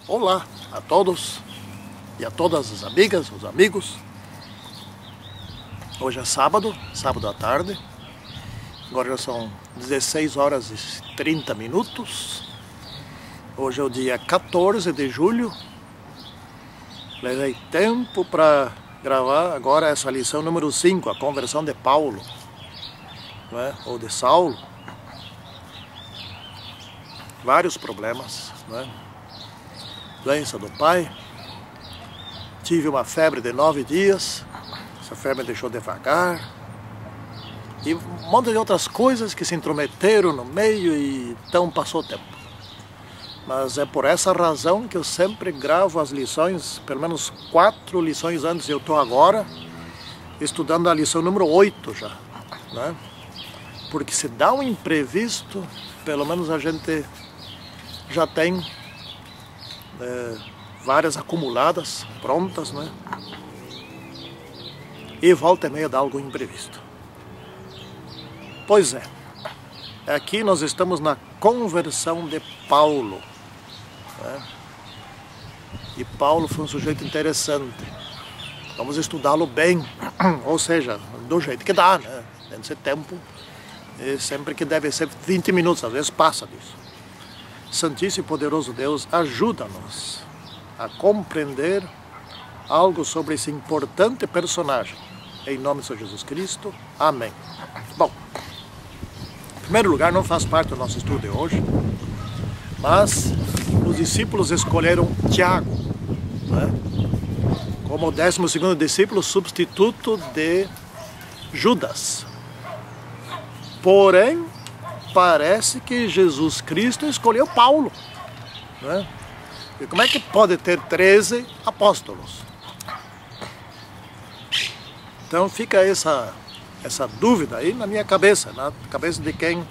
Olá a todos e a todas as amigas, os amigos. Hoje é sábado à tarde. Agora já são 16 horas e 30 minutos. Hoje é o dia 14 de julho. Levei tempo para gravar agora essa lição número 5, a conversão de Paulo, não é? Ou de Saulo. Vários problemas, não é? Doença do pai, tive uma febre de 9 dias, essa febre me deixou devagar, e um monte de outras coisas que se intrometeram no meio e então passou o tempo. Mas é por essa razão que eu sempre gravo as lições, pelo menos 4 lições antes. Eu estou agora estudando a lição número 8 já, né? Porque se dá um imprevisto, pelo menos a gente já tem várias acumuladas, prontas, né? E volta e meia dá algo imprevisto. Pois é, aqui nós estamos na conversão de Paulo, né? E Paulo foi um sujeito interessante. Vamos estudá-lo bem, ou seja, do jeito que dá, né? Nesse tempo, e sempre que deve ser 20 minutos, às vezes passa disso. Santíssimo e poderoso Deus, ajuda-nos a compreender algo sobre esse importante personagem. Em nome de Senhor Jesus Cristo. Amém. Bom, em primeiro lugar, não faz parte do nosso estudo de hoje, mas os discípulos escolheram Tiago, né, como o 12º discípulo, substituto de Judas. Porém, parece que Jesus Cristo escolheu Paulo, né? E como é que pode ter 13 apóstolos? Então fica essa dúvida aí na minha cabeça, na cabeça de quem...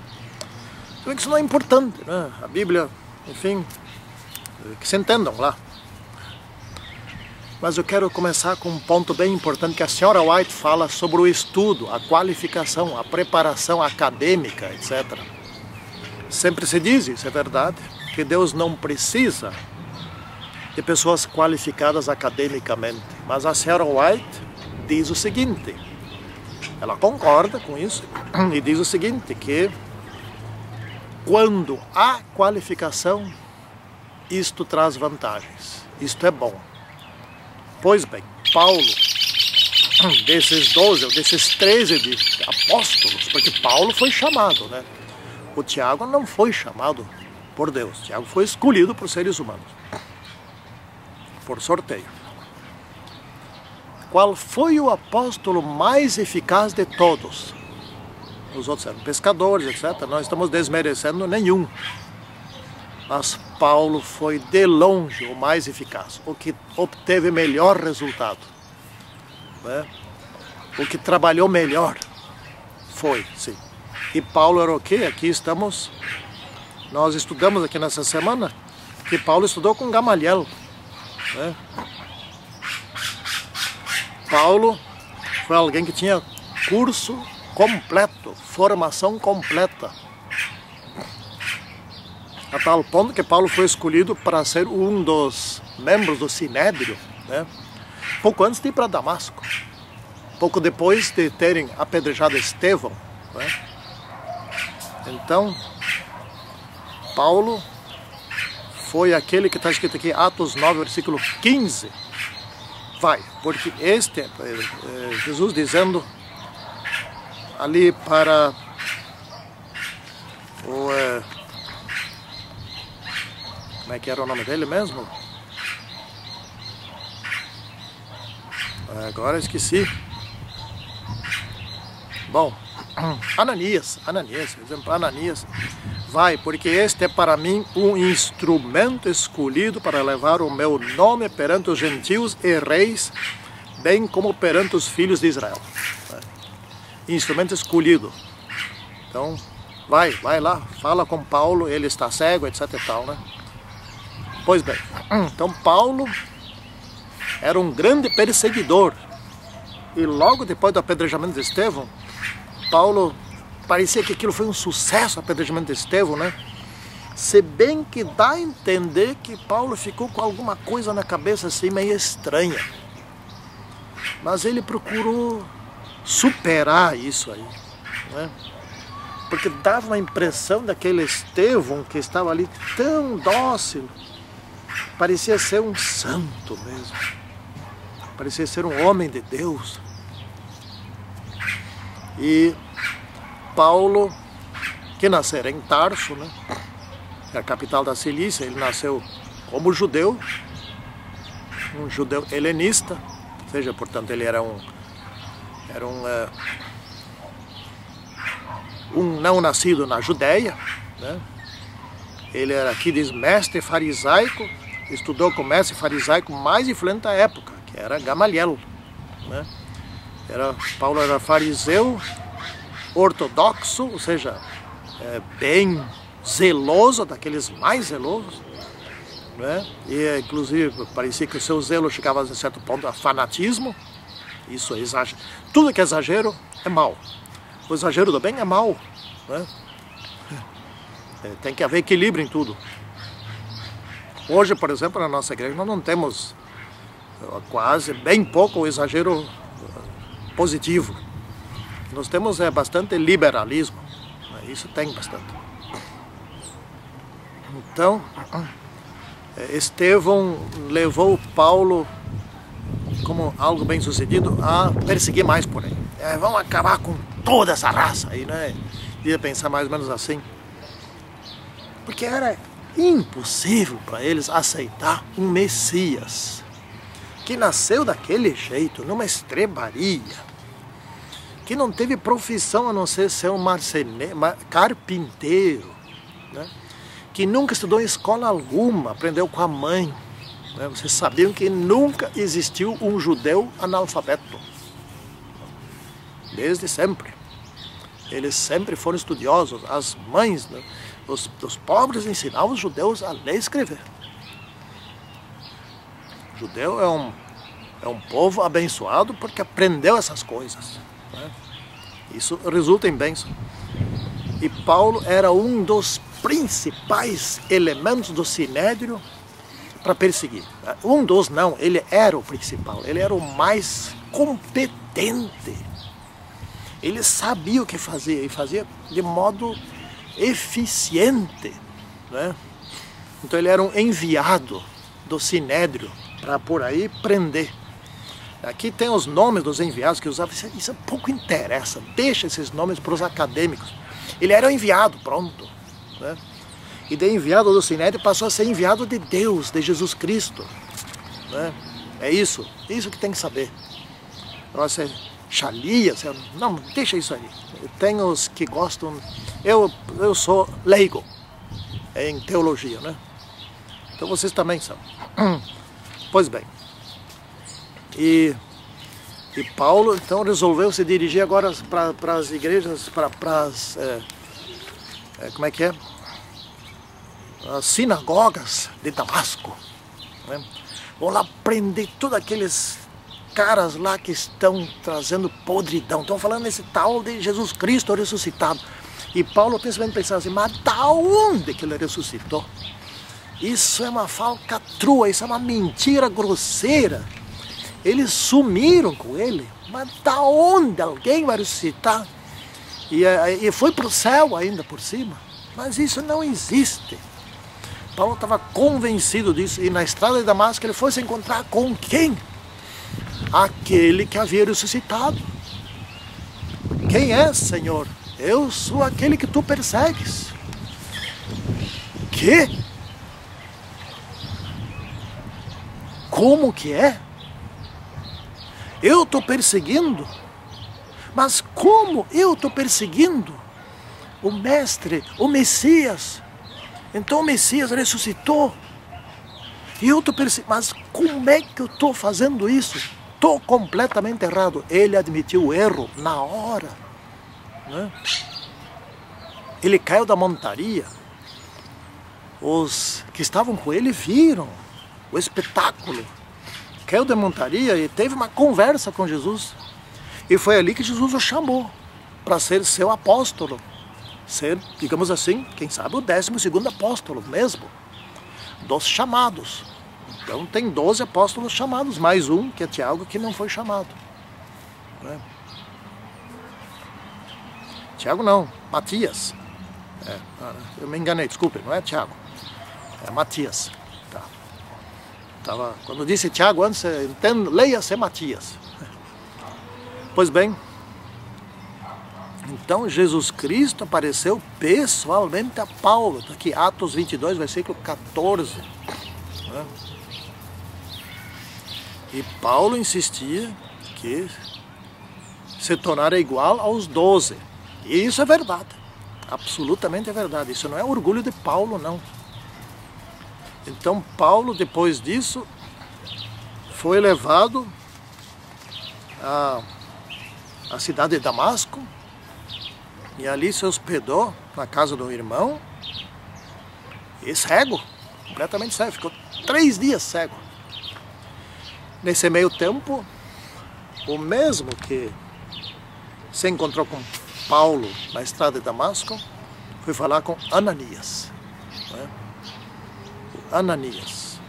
Isso não é importante, né? A Bíblia, enfim, que se entendam lá. Mas eu quero começar com um ponto bem importante que a senhora White fala sobre o estudo, a qualificação, a preparação acadêmica, etc. Sempre se diz, isso é verdade, que Deus não precisa de pessoas qualificadas academicamente. Mas a senhora White diz o seguinte, ela concorda com isso e diz o seguinte, que quando há qualificação, isto traz vantagens, isto é bom. Pois bem, Paulo, desses 12, ou desses 13 de apóstolos, porque Paulo foi chamado, né? O Tiago não foi chamado por Deus, Tiago foi escolhido por seres humanos, por sorteio. Qual foi o apóstolo mais eficaz de todos? Os outros eram pescadores, etc. Não estamos desmerecendo nenhum. Mas Paulo foi de longe o mais eficaz, o que obteve melhor resultado, né? O que trabalhou melhor foi, sim. E Paulo era o quê? Aqui estamos, nós estudamos aqui nessa semana, que Paulo estudou com Gamaliel, né? Paulo foi alguém que tinha curso completo, formação completa. A tal ponto que Paulo foi escolhido para ser um dos membros do Sinédrio, né? Pouco antes de ir para Damasco, pouco depois de terem apedrejado Estevão, né? Então, Paulo foi aquele que está escrito aqui, Atos 9, versículo 15. Vai, porque este é Jesus dizendo ali para o... como é que era o nome dele mesmo? Agora esqueci. Bom, Ananias, exemplo, Ananias, vai, porque este é para mim um instrumento escolhido para levar o meu nome perante os gentios e reis, bem como perante os filhos de Israel. Instrumento escolhido. Então, vai lá, fala com Paulo, ele está cego, etc e tal, né? Pois bem, então Paulo era um grande perseguidor. E logo depois do apedrejamento de Estevão, Paulo, parecia que aquilo foi um sucesso, o apedrejamento de Estevão, né? Se bem que dá a entender que Paulo ficou com alguma coisa na cabeça assim meio estranha. Mas ele procurou superar isso aí, né? Porque dava uma impressão daquele Estevão que estava ali tão dócil. Parecia ser um santo mesmo. Parecia ser um homem de Deus. E Paulo, que nascera em Tarso, né, a capital da Cilícia, ele nasceu como judeu, um judeu helenista, ou seja, portanto, ele era um não nascido na Judéia, né? Ele era, aqui diz, mestre farisaico, estudou com o mestre farisaico mais influente da época, que era Gamaliel, né? Paulo era fariseu, ortodoxo, ou seja, bem zeloso, daqueles mais zelosos, né? E inclusive parecia que o seu zelo chegava a certo ponto a fanatismo. Isso é exagero. Tudo que é exagero é mal. O exagero do bem é mal, né? Tem que haver equilíbrio em tudo. Hoje, por exemplo, na nossa igreja nós não temos quase, bem pouco o exagero positivo. Nós temos bastante liberalismo, né? Isso tem bastante. Então, Estevão levou Paulo, como algo bem sucedido, a perseguir mais por aí. Vamos acabar com toda essa raça aí, né? Ia pensar mais ou menos assim. Porque era impossível para eles aceitar um Messias que nasceu daquele jeito, numa estrebaria, que não teve profissão a não ser um marceneiro, carpinteiro, né? Que nunca estudou em escola alguma, aprendeu com a mãe. Né? Vocês sabiam que nunca existiu um judeu analfabeto. Desde sempre. Eles sempre foram estudiosos. As mães, né, os pobres ensinavam os judeus a ler e escrever. O judeu é um povo abençoado porque aprendeu essas coisas, né? Isso resulta em bênção. E Paulo era um dos principais elementos do Sinédrio para perseguir. Ele era o principal, ele era o mais competente. Ele sabia o que fazia e fazia de modo eficiente, né? Então ele era um enviado do Sinédrio para por aí prender. Aqui tem os nomes dos enviados que usavam, isso pouco interessa, deixa esses nomes para os acadêmicos. Ele era um enviado, pronto, né? E de enviado do Sinédrio passou a ser enviado de Deus, de Jesus Cristo, né? É isso que tem que saber. Nossa, Shalia, não, deixa isso aí. Tem os que gostam, eu sou leigo em teologia, né? Então vocês também são. Pois bem. E Paulo então resolveu se dirigir agora para as igrejas, como é que é? As sinagogas de Damasco, né? Vão lá prender todos aqueles caras lá que estão trazendo podridão. Estão falando nesse tal de Jesus Cristo ressuscitado. E Paulo pensava assim, mas da onde que ele ressuscitou? Isso é uma falcatrua, isso é uma mentira grosseira. Eles sumiram com ele, mas da onde alguém vai ressuscitar? E foi para o céu ainda por cima. Mas isso não existe. Paulo estava convencido disso. E na estrada de Damasco ele foi se encontrar com quem? Aquele que havia ressuscitado. Quem é, Senhor? Eu sou aquele que tu persegues. Que? Como que é? Eu estou perseguindo? Mas como eu estou perseguindo o Mestre, o Messias? Então o Messias ressuscitou. E eu estou perseguindo. Mas como é que eu estou fazendo isso? Estou completamente errado. Ele admitiu o erro na hora, né? Ele caiu da montaria. Os que estavam com ele viram o espetáculo. Caiu da montaria e teve uma conversa com Jesus. E foi ali que Jesus o chamou para ser seu apóstolo. ser, digamos assim, quem sabe o 12º apóstolo mesmo, dos chamados. Então tem 12 apóstolos chamados, mais um, que é Tiago, que não foi chamado. Né? Tiago não, Matias. Eu me enganei, desculpe, não é Tiago, é Matias. Tá. Quando disse Tiago antes, leia-se Matias. Pois bem, então Jesus Cristo apareceu pessoalmente a Paulo, está aqui Atos 22, versículo 14. Né? E Paulo insistia que se tornara igual aos 12. E isso é verdade, absolutamente é verdade. Isso não é orgulho de Paulo, não. Então Paulo, depois disso, foi levado à cidade de Damasco, e ali se hospedou na casa do irmão, e cego, completamente cego, ficou 3 dias cego. Nesse meio tempo, o mesmo que se encontrou com Paulo na estrada de Damasco, foi falar com Ananias. Né? Ananias.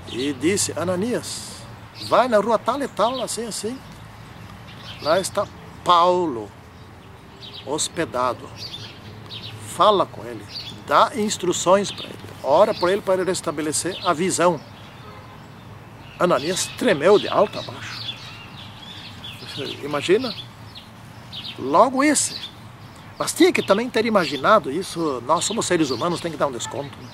E disse, Ananias, vai na rua tal e tal, assim, assim. Lá está Paulo, hospedado. Fala com ele, dá instruções para ele, ora por ele para ele restabelecer a visão. Ananias tremeu de alto a baixo. Imagina? Logo esse. Mas tinha que também ter imaginado isso, nós somos seres humanos, tem que dar um desconto. Né?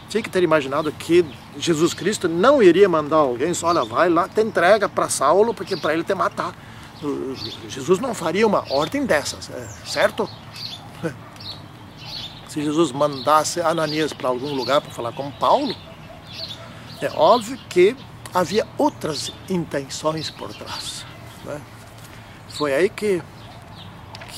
Tinha que ter imaginado que Jesus Cristo não iria mandar alguém, só olha, vai lá, te entrega para Saulo, porque para ele te matar. Jesus não faria uma ordem dessas, certo? Se Jesus mandasse Ananias para algum lugar para falar com Paulo, é óbvio que havia outras intenções por trás. Né? Foi aí que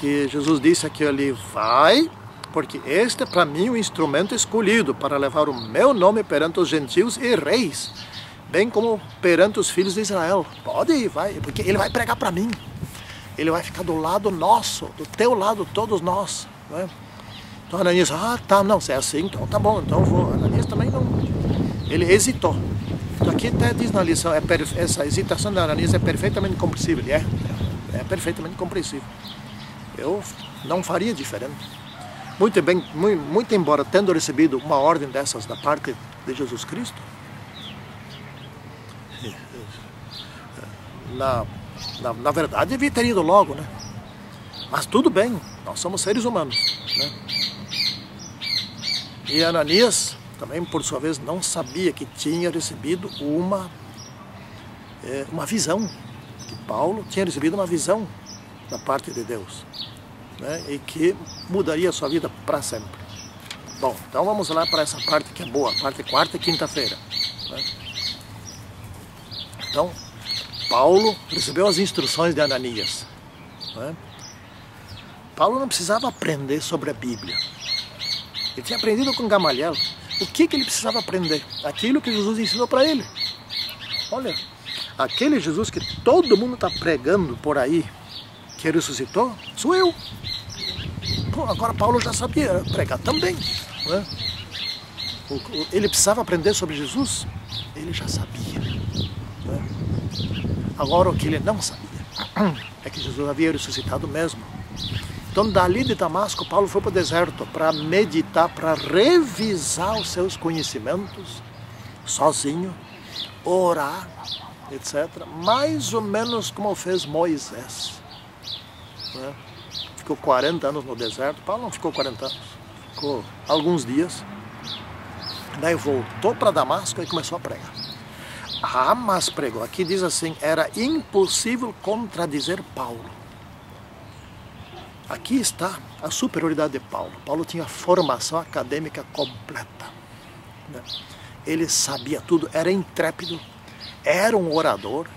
Jesus disse aqui ali, vai, porque este é para mim o instrumento escolhido para levar o meu nome perante os gentios e reis, bem como perante os filhos de Israel. Pode ir, vai, porque ele vai pregar para mim. Ele vai ficar do lado nosso, do teu lado, todos nós. Né? Então Ananias, tá, não, se é assim, então tá bom, então eu vou. Ananias também não. Ele hesitou. Então aqui até diz na lição, essa hesitação de Ananias é perfeitamente compreensível. É perfeitamente compreensível. Eu não faria diferente. Muito embora tendo recebido uma ordem dessas da parte de Jesus Cristo, na verdade devia ter ido logo, né? Mas tudo bem, nós somos seres humanos, né? E Ananias também, por sua vez, não sabia que tinha recebido uma visão, que Paulo tinha recebido uma visão da parte de Deus, né? E que mudaria a sua vida para sempre. Bom, então vamos lá para essa parte que é boa, a parte quarta e quinta-feira. Né? Então, Paulo recebeu as instruções de Ananias. Né? Paulo não precisava aprender sobre a Bíblia. Ele tinha aprendido com Gamaliel. O que ele precisava aprender? Aquilo que Jesus ensinou para ele. Olha, aquele Jesus que todo mundo está pregando por aí, que ressuscitou, sou eu. Pô, agora Paulo já sabia pregar também. Né? Ele precisava aprender sobre Jesus? Ele já sabia. Né? Agora o que ele não sabia é que Jesus havia ressuscitado mesmo. Então dali de Damasco, Paulo foi para o deserto para meditar, para revisar os seus conhecimentos, sozinho, orar, etc. Mais ou menos como fez Moisés. Né? Ficou 40 anos no deserto. Paulo não ficou 40 anos, ficou alguns dias. Daí voltou para Damasco e começou a pregar. Mas pregou. Aqui diz assim, era impossível contradizer Paulo. Aqui está a superioridade de Paulo. Paulo tinha formação acadêmica completa. Né? Ele sabia tudo, era intrépido, era um orador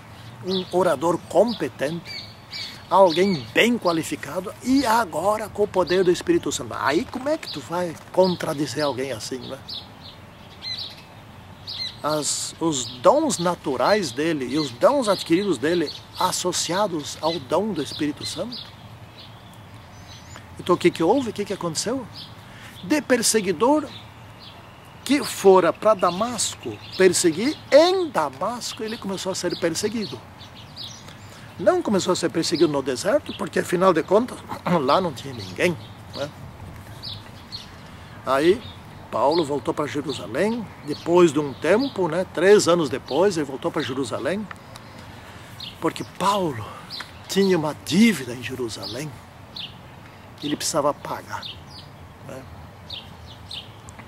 competente, alguém bem qualificado e agora com o poder do Espírito Santo. Aí como é que tu vai contradizer alguém assim, né? Os dons naturais dele e os dons adquiridos dele associados ao dom do Espírito Santo. E Então o que houve? O que aconteceu? De perseguidor que fora para Damasco perseguir, em Damasco ele começou a ser perseguido. Não começou a ser perseguido no deserto, porque afinal de contas, lá não tinha ninguém, né? Aí Paulo voltou para Jerusalém, depois de um tempo, né, 3 anos depois, ele voltou para Jerusalém, porque Paulo tinha uma dívida em Jerusalém, ele precisava pagar, né?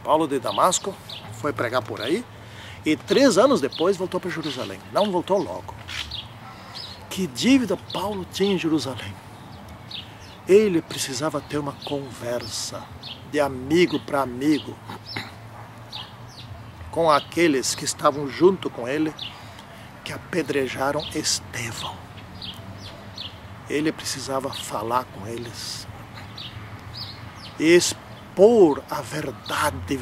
Paulo de Damasco foi pregar por aí, e 3 anos depois voltou para Jerusalém, não voltou logo. Que dívida Paulo tinha em Jerusalém? Ele precisava ter uma conversa de amigo para amigo com aqueles que estavam junto com ele, que apedrejaram Estevão. Ele precisava falar com eles e expor a verdade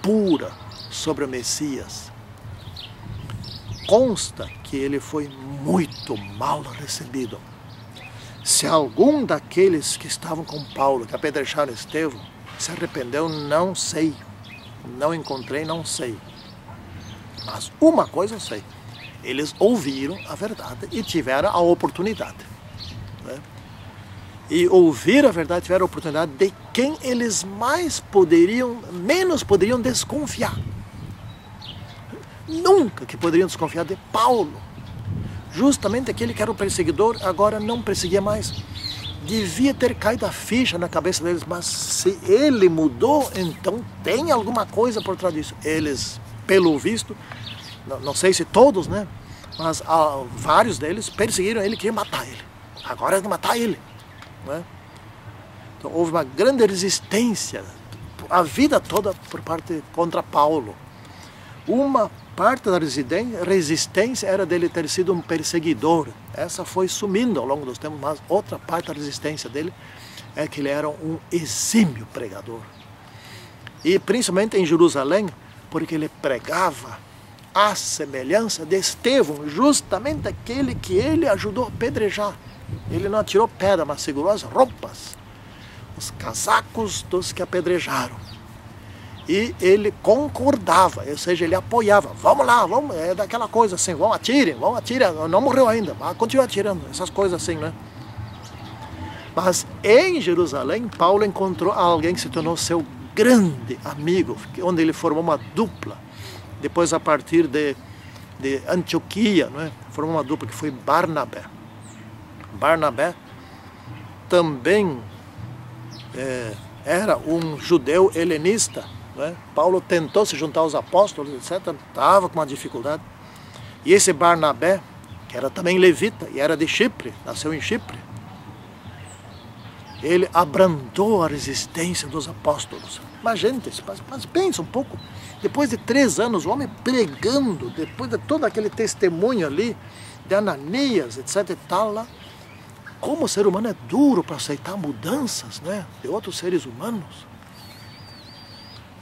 pura sobre o Messias. Consta que ele foi muito mal recebido. Se algum daqueles que estavam com Paulo, que apedrejaram Estevão, se arrependeu, não sei. Não encontrei, não sei. Mas uma coisa eu sei. Eles ouviram a verdade e tiveram a oportunidade, né? E ouvir a verdade, tiveram a oportunidade de quem eles menos poderiam desconfiar. Nunca que poderiam desconfiar de Paulo. Justamente aquele que era o perseguidor, agora não perseguia mais. Devia ter caído a ficha na cabeça deles, mas se ele mudou, então tem alguma coisa por trás disso. Eles, pelo visto, não sei se todos, né? Mas vários deles perseguiram ele, queriam matar ele. Agora é de matar ele, né? Então houve uma grande resistência, a vida toda por parte contra Paulo. Uma parte da resistência era dele ter sido um perseguidor. Essa foi sumindo ao longo dos tempos, mas outra parte da resistência dele é que ele era um exímio pregador. E principalmente em Jerusalém, porque ele pregava a semelhança de Estevão, justamente aquele que ele ajudou a apedrejar. Ele não atirou pedra, mas segurou as roupas, os casacos dos que apedrejaram. E ele concordava, ou seja, ele apoiava. Vamos lá, vamos, é daquela coisa assim, vamos atirem, não morreu ainda, mas continua atirando, essas coisas assim, né? Mas em Jerusalém, Paulo encontrou alguém que se tornou seu grande amigo, onde ele formou uma dupla. Depois, a partir de Antioquia, né, formou uma dupla que foi Barnabé. Barnabé também era um judeu helenista, né? Paulo tentou se juntar aos apóstolos, etc. Estava com uma dificuldade. E esse Barnabé, que era também levita e era de Chipre, nasceu em Chipre, ele abrandou a resistência dos apóstolos. Mas gente, mas pensa um pouco, depois de 3 anos, o homem pregando, depois de todo aquele testemunho ali, de Ananias, etc. e tal, lá, como o ser humano é duro para aceitar mudanças, né, de outros seres humanos.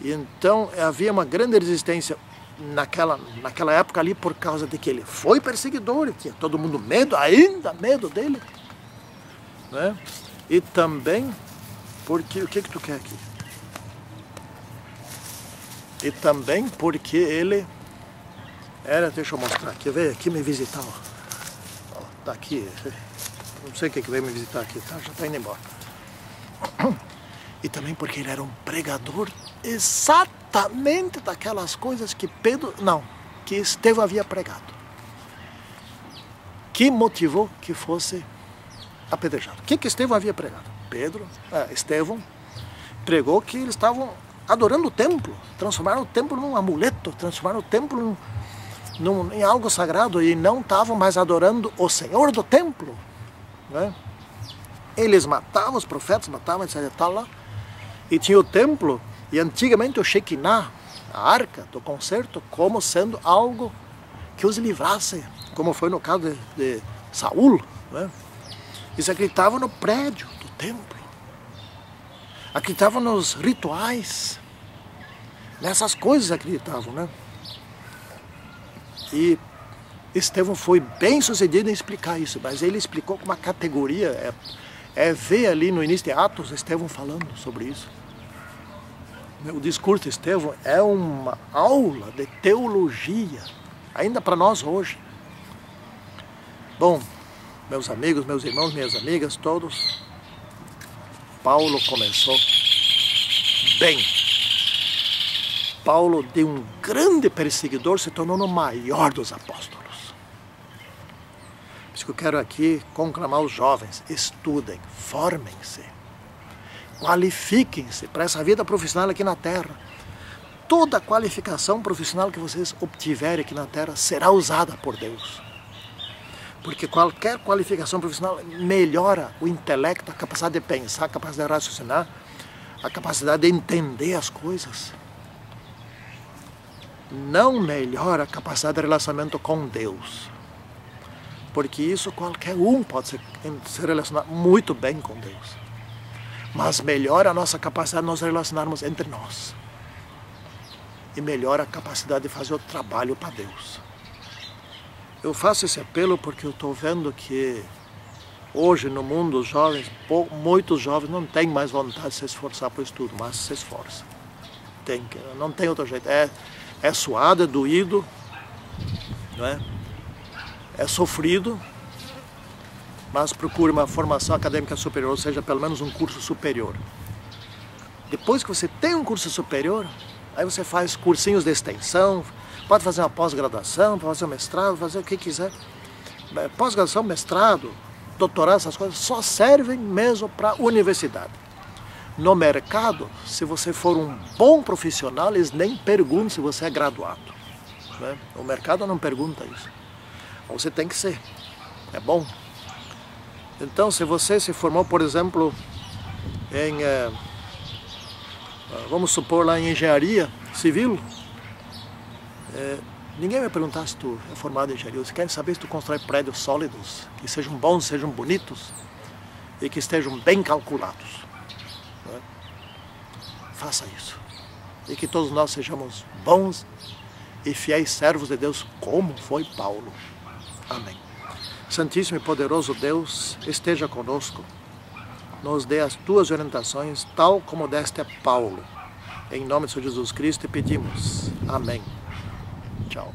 E então havia uma grande resistência naquela época ali, por causa de que ele foi perseguidor, e tinha todo mundo medo, ainda medo dele, né? E também porque, o que tu quer aqui? E também porque ele era, deixa eu mostrar aqui, veio aqui me visitar, ó. Ó, tá aqui, não sei o que veio me visitar aqui, tá? Já tá indo embora. E também porque ele era um pregador exatamente daquelas coisas que que Estevão havia pregado, que motivou que fosse apedrejado. O que Estevão havia pregado? Estevão pregou que eles estavam adorando o templo, transformaram o templo num amuleto, transformaram o templo em algo sagrado, e não estavam mais adorando o Senhor do templo, né? Eles matavam os profetas, matavam, etc. Tal, lá. E tinha o templo, e antigamente o Shekinah, a arca do concerto, como sendo algo que os livrasse, como foi no caso de Saul, né? Eles acreditavam no prédio do templo, acreditavam nos rituais, nessas coisas acreditavam, né? E Estevão foi bem sucedido em explicar isso, mas ele explicou com uma categoria, É ver ali no início de Atos, Estevão falando sobre isso. O discurso de Estevão é uma aula de teologia, ainda para nós hoje. Bom, meus amigos, meus irmãos, minhas amigas, todos, Paulo começou bem. Paulo, de um grande perseguidor, se tornou o maior dos apóstolos. Por isso que eu quero aqui conclamar os jovens: estudem, formem-se, qualifiquem-se para essa vida profissional aqui na Terra. Toda qualificação profissional que vocês obtiverem aqui na Terra será usada por Deus. Porque qualquer qualificação profissional melhora o intelecto, a capacidade de pensar, a capacidade de raciocinar, a capacidade de entender as coisas. Não melhora a capacidade de relacionamento com Deus. Porque isso qualquer um pode se relacionar muito bem com Deus. Mas melhora a nossa capacidade de nos relacionarmos entre nós. E melhora a capacidade de fazer o trabalho para Deus. Eu faço esse apelo porque eu estou vendo que hoje no mundo os jovens, muitos jovens não têm mais vontade de se esforçar para o estudo, mas se esforçam. Não tem outro jeito. É suado, é doído, não é? É sofrido, mas procure uma formação acadêmica superior, ou seja, pelo menos um curso superior. Depois que você tem um curso superior, aí você faz cursinhos de extensão, pode fazer uma pós-graduação, pode fazer um mestrado, fazer o que quiser. Pós-graduação, mestrado, doutorado, essas coisas só servem mesmo para a universidade. No mercado, se você for um bom profissional, eles nem perguntam se você é graduado. Né? O mercado não pergunta isso. Você tem que ser. É bom. Então, se você se formou, por exemplo, em, vamos supor lá em engenharia civil, ninguém vai perguntar se tu é formado em engenharia. Você quer saber se tu constrói prédios sólidos, que sejam bons, sejam bonitos e que estejam bem calculados. Né? Faça isso. E que todos nós sejamos bons e fiéis servos de Deus, como foi Paulo. Amém. Santíssimo e poderoso Deus, esteja conosco, nos dê as tuas orientações, tal como deste a Paulo. Em nome de Jesus Cristo pedimos. Amém. Tchau.